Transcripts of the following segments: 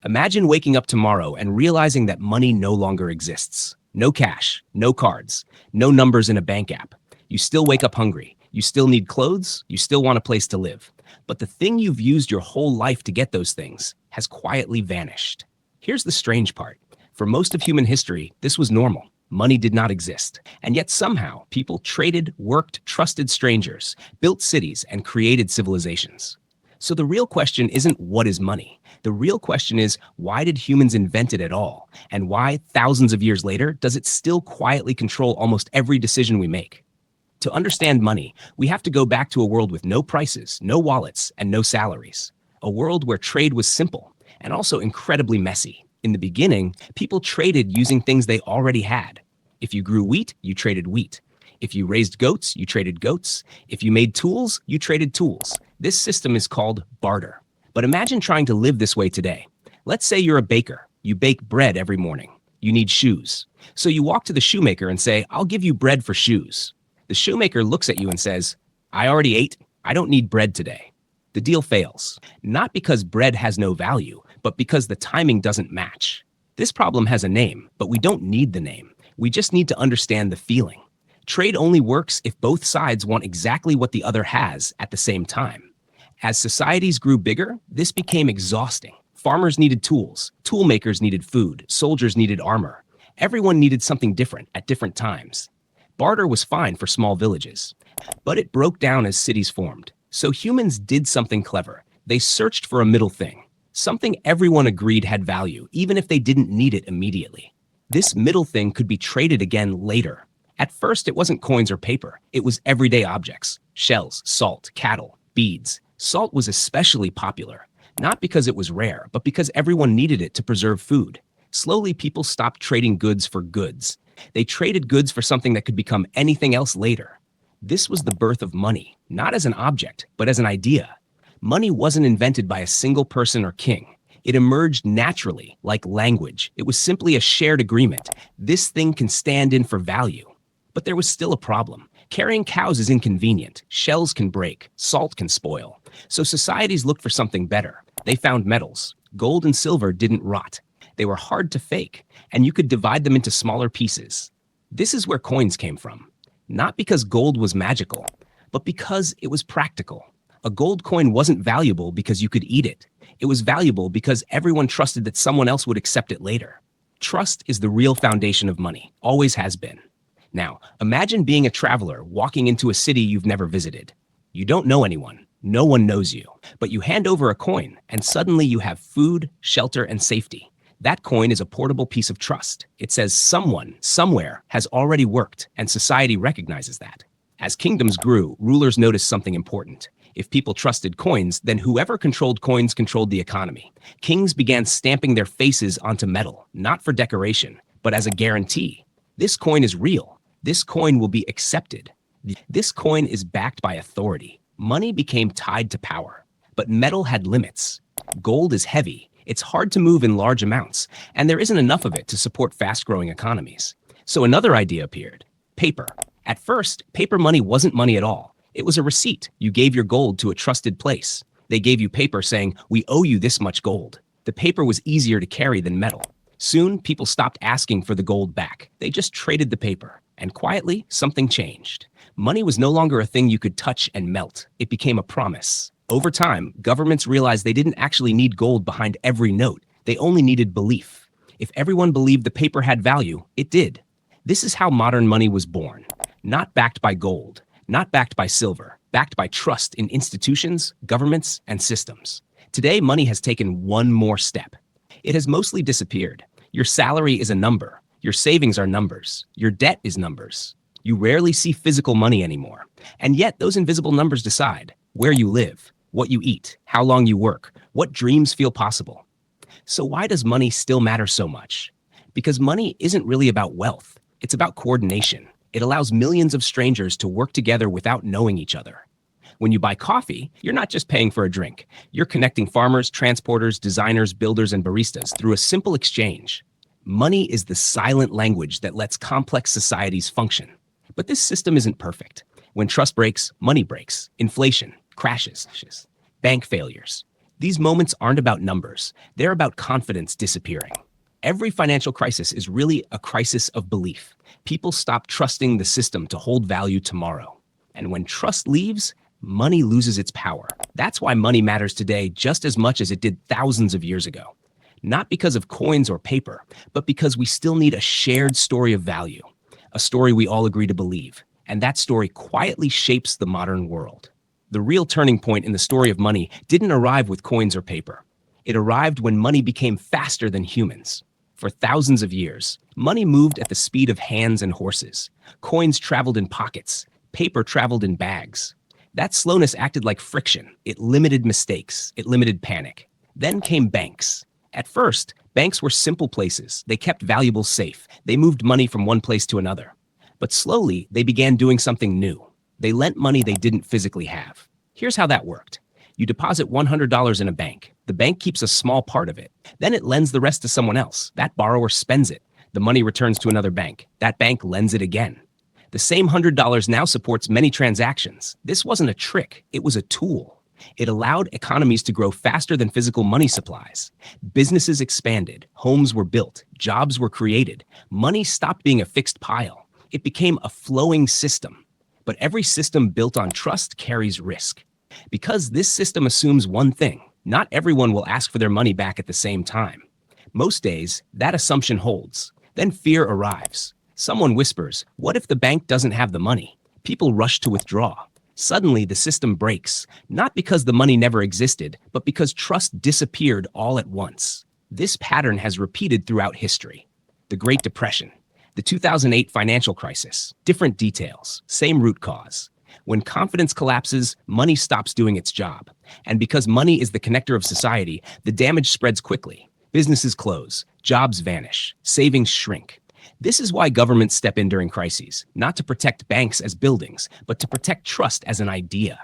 Imagine waking up tomorrow and realizing that money no longer exists. No cash, no cards, no numbers in a bank app. You still wake up hungry. You still need clothes. You still want a place to live. But the thing you've used your whole life to get those things has quietly vanished. Here's the strange part. For most of human history, this was normal. Money did not exist. And yet somehow, people traded, worked, trusted strangers, built cities, and created civilizations. So the real question isn't what is money? The real question is, why did humans invent it at all? And why, thousands of years later, does it still quietly control almost every decision we make? To understand money, we have to go back to a world with no prices, no wallets, and no salaries. A world where trade was simple and also incredibly messy. In the beginning, people traded using things they already had. If you grew wheat, you traded wheat. If you raised goats, you traded goats. If you made tools, you traded tools. This system is called barter. But imagine trying to live this way today. Let's say you're a baker. You bake bread every morning. You need shoes. So you walk to the shoemaker and say, "I'll give you bread for shoes." The shoemaker looks at you and says, "I already ate. I don't need bread today." The deal fails. Not because bread has no value, but because the timing doesn't match. This problem has a name, but we don't need the name. We just need to understand the feeling. Trade only works if both sides want exactly what the other has at the same time. As societies grew bigger, this became exhausting. Farmers needed tools, tool makers needed food, soldiers needed armor. Everyone needed something different at different times. Barter was fine for small villages, but it broke down as cities formed. So humans did something clever. They searched for a middle thing, something everyone agreed had value, even if they didn't need it immediately. This middle thing could be traded again later. At first, it wasn't coins or paper. It was everyday objects: shells, salt, cattle, beads. Salt was especially popular, not because it was rare, but because everyone needed it to preserve food. Slowly, people stopped trading goods for goods. They traded goods for something that could become anything else later. This was the birth of money, not as an object, but as an idea. Money wasn't invented by a single person or king. It emerged naturally, like language. It was simply a shared agreement. This thing can stand in for value. But there was still a problem. Carrying cows is inconvenient. Shells can break. Salt can spoil. So societies looked for something better. They found metals. Gold and silver didn't rot. They were hard to fake, and you could divide them into smaller pieces. This is where coins came from. Not because gold was magical, but because it was practical. A gold coin wasn't valuable because you could eat it. It was valuable because everyone trusted that someone else would accept it later. Trust is the real foundation of money, always has been. Now, imagine being a traveler walking into a city you've never visited. You don't know anyone. No one knows you. But you hand over a coin, and suddenly you have food, shelter, and safety. That coin is a portable piece of trust. It says someone, somewhere, has already worked, and society recognizes that. As kingdoms grew, rulers noticed something important. If people trusted coins, then whoever controlled coins controlled the economy. Kings began stamping their faces onto metal, not for decoration, but as a guarantee. This coin is real. This coin will be accepted. This coin is backed by authority. Money became tied to power. But metal had limits. Gold is heavy. It's hard to move in large amounts, and there isn't enough of it to support fast-growing economies. So another idea appeared: paper. At first, paper money wasn't money at all. It was a receipt. You gave your gold to a trusted place. They gave you paper saying, "We owe you this much gold." The paper was easier to carry than metal. Soon, people stopped asking for the gold back. They just traded the paper. And quietly, something changed. Money was no longer a thing you could touch and melt. It became a promise. Over time, governments realized they didn't actually need gold behind every note. They only needed belief. If everyone believed the paper had value, it did. This is how modern money was born. Not backed by gold, not backed by silver, backed by trust in institutions, governments, and systems. Today, money has taken one more step. It has mostly disappeared. Your salary is a number. Your savings are numbers. Your debt is numbers. You rarely see physical money anymore. And yet, those invisible numbers decide where you live, what you eat, how long you work, what dreams feel possible. So why does money still matter so much? Because money isn't really about wealth. It's about coordination. It allows millions of strangers to work together without knowing each other. When you buy coffee, you're not just paying for a drink. You're connecting farmers, transporters, designers, builders, and baristas through a simple exchange. Money is the silent language that lets complex societies function. But this system isn't perfect. When trust breaks, money breaks. Inflation crashes. Bank failures. These moments aren't about numbers, they're about confidence disappearing. Every financial crisis is really a crisis of belief. People stop trusting the system to hold value tomorrow. And when trust leaves, money loses its power. That's why money matters today just as much as it did thousands of years ago. Not because of coins or paper, but because we still need a shared story of value, a story we all agree to believe. And that story quietly shapes the modern world. The real turning point in the story of money didn't arrive with coins or paper. It arrived when money became faster than humans. For thousands of years, money moved at the speed of hands and horses. Coins traveled in pockets. Paper traveled in bags. That slowness acted like friction. It limited mistakes. It limited panic. Then came banks. At first, banks were simple places. They kept valuables safe. They moved money from one place to another. But slowly, they began doing something new. They lent money they didn't physically have. Here's how that worked. You deposit $100 in a bank. The bank keeps a small part of it. Then it lends the rest to someone else. That borrower spends it. The money returns to another bank. That bank lends it again. The same $100 now supports many transactions. This wasn't a trick. It was a tool. It allowed economies to grow faster than physical money supplies. Businesses expanded. Homes were built. Jobs were created. Money stopped being a fixed pile. It became a flowing system. But every system built on trust carries risk. Because this system assumes one thing: not everyone will ask for their money back at the same time. Most days, that assumption holds. Then fear arrives. Someone whispers, "What if the bank doesn't have the money?" People rush to withdraw. Suddenly, the system breaks, not because the money never existed, but because trust disappeared all at once. This pattern has repeated throughout history. The Great Depression, the 2008 financial crisis, different details, same root cause. When confidence collapses, money stops doing its job. And because money is the connector of society, the damage spreads quickly. Businesses close, jobs vanish, savings shrink. This is why governments step in during crises, not to protect banks as buildings, but to protect trust as an idea.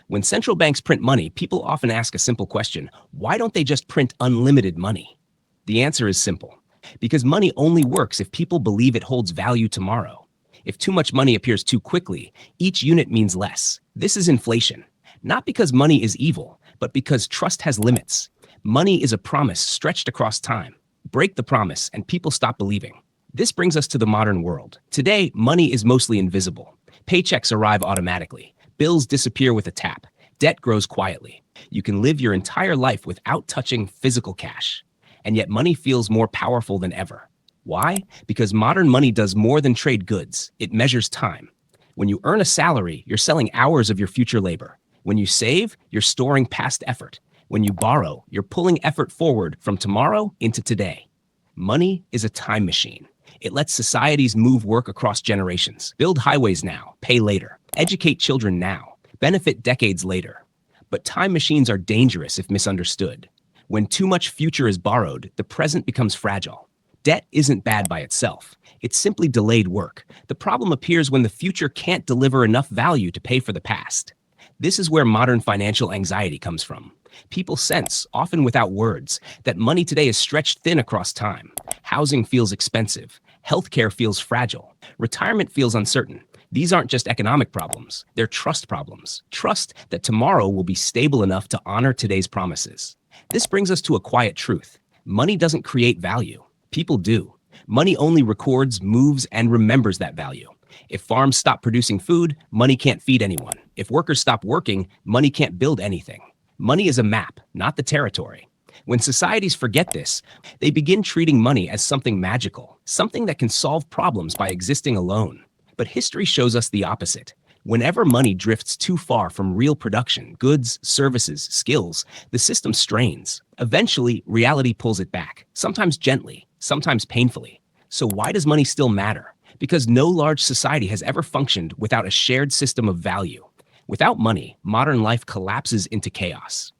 When central banks print money, people often ask a simple question: why don't they just print unlimited money? The answer is simple. Because money only works if people believe it holds value tomorrow. If too much money appears too quickly, each unit means less. This is inflation. Not because money is evil, but because trust has limits. Money is a promise stretched across time. Break the promise, and people stop believing. This brings us to the modern world. Today, money is mostly invisible. Paychecks arrive automatically. Bills disappear with a tap. Debt grows quietly. You can live your entire life without touching physical cash. And yet money feels more powerful than ever. Why? Because modern money does more than trade goods. It measures time. When you earn a salary, you're selling hours of your future labor. When you save, you're storing past effort. When you borrow, you're pulling effort forward from tomorrow into today. Money is a time machine. It lets societies move work across generations, build highways now, pay later, educate children now, benefit decades later. But time machines are dangerous if misunderstood. When too much future is borrowed, the present becomes fragile. Debt isn't bad by itself. It's simply delayed work. The problem appears when the future can't deliver enough value to pay for the past. This is where modern financial anxiety comes from. People sense, often without words, that money today is stretched thin across time. Housing feels expensive. Healthcare feels fragile. Retirement feels uncertain. These aren't just economic problems. They're trust problems. Trust that tomorrow will be stable enough to honor today's promises. This brings us to a quiet truth. Money doesn't create value. People do. Money only records, moves, and remembers that value. If farms stop producing food, money can't feed anyone. If workers stop working, money can't build anything. Money is a map, not the territory. When societies forget this, they begin treating money as something magical, something that can solve problems by existing alone. But history shows us the opposite. Whenever money drifts too far from real production, goods, services, skills, the system strains. Eventually, reality pulls it back, sometimes gently, sometimes painfully. So why does money still matter? Because no large society has ever functioned without a shared system of value. Without money, modern life collapses into chaos.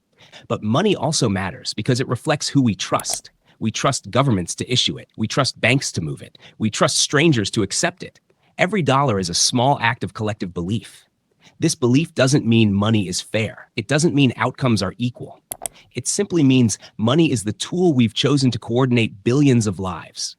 But money also matters because it reflects who we trust. We trust governments to issue it. We trust banks to move it. We trust strangers to accept it. Every dollar is a small act of collective belief. This belief doesn't mean money is fair. It doesn't mean outcomes are equal. It simply means money is the tool we've chosen to coordinate billions of lives.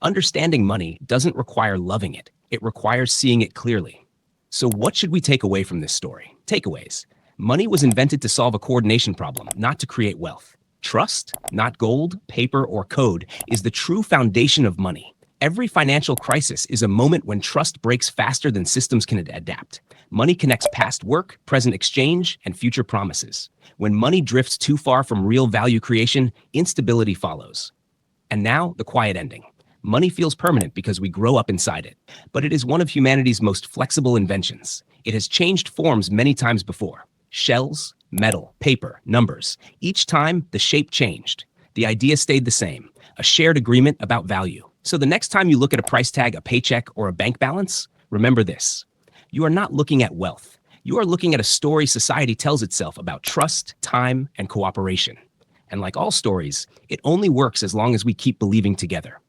Understanding money doesn't require loving it. It requires seeing it clearly. So what should we take away from this story? Takeaways. Money was invented to solve a coordination problem, not to create wealth. Trust, not gold, paper, or code, is the true foundation of money. Every financial crisis is a moment when trust breaks faster than systems can adapt. Money connects past work, present exchange, and future promises. When money drifts too far from real value creation, instability follows. And now, the quiet ending. Money feels permanent because we grow up inside it, but it is one of humanity's most flexible inventions. It has changed forms many times before. Shells, metal, paper, numbers. Each time, the shape changed. The idea stayed the same, a shared agreement about value. So the next time you look at a price tag, a paycheck, or a bank balance, remember this. You are not looking at wealth. You are looking at a story society tells itself about trust, time, and cooperation. And like all stories, it only works as long as we keep believing together.